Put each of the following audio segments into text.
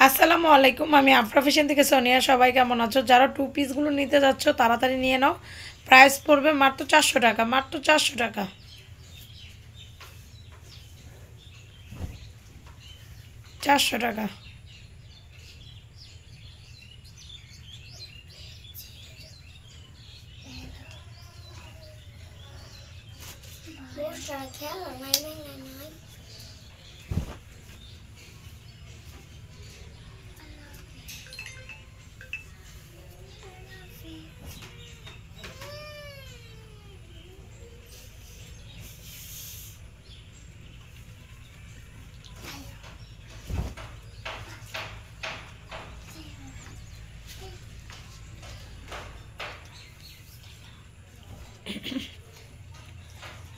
আসসালামু আলাইকুম, আমি আফরা ফ্যাশন থেকে সোনিয়া। সবাই কেমন আছো? যারা টু পিসগুলো নিতে যাচ্ছ তাড়াতাড়ি নিয়ে নাও। প্রাইস পড়বে মাত্র 400 টাকা, মাত্র 400 টাকা। 400 টাকা।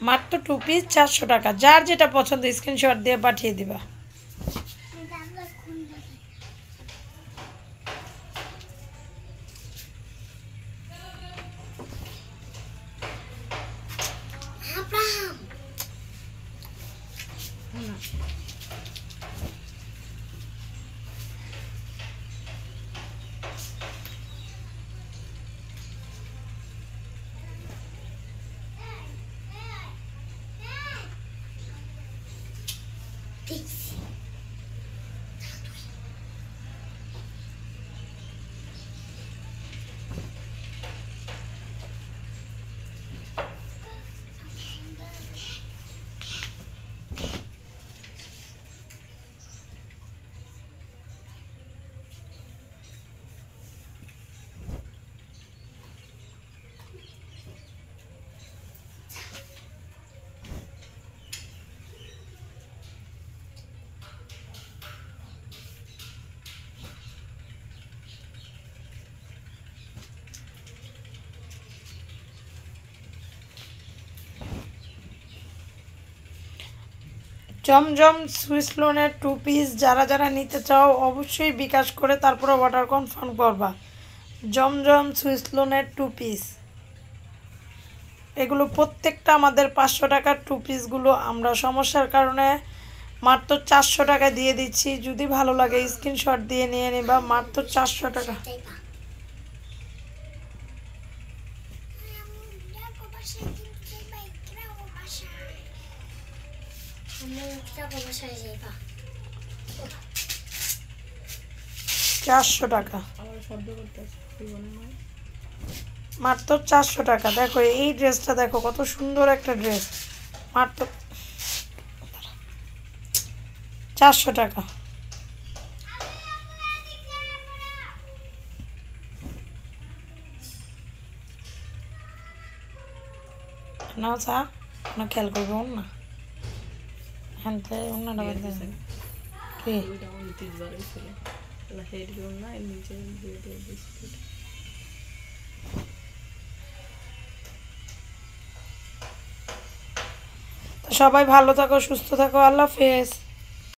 মাত্র টু পিস 400 টাকা। যার যেটা পছন্দ স্ক্রিনশট দিয়ে পাঠিয়ে দিবা। জমজম সুইস লোনের টু পিস যারা যারা নিতে চাও অবশ্যই বিকাশ করে তারপরে অর্ডার কনফার্ম করবা। জমজম সুইস লোনের টু পিস, এগুলো প্রত্যেকটা আমাদের 500 টাকার টু পিসগুলো আমরা সমস্যার কারণে মাত্র 400 টাকা দিয়ে দিচ্ছি। যদি ভালো লাগে স্ক্রিনশট দিয়ে নিয়ে নিবা। মাত্র 400 টাকা। চারশো টাকা, মাত্র 400 টাকা। দেখো এই ড্রেসটা, দেখো কত সুন্দর একটা ড্রেস। মাত্র 400 টাকা। না চা না খেয়াল করবে না হ্যাঁ অন্যটা কি সবাই ভালো থাকো, সুস্থ থাকো, আল্লাহ হাফেজ।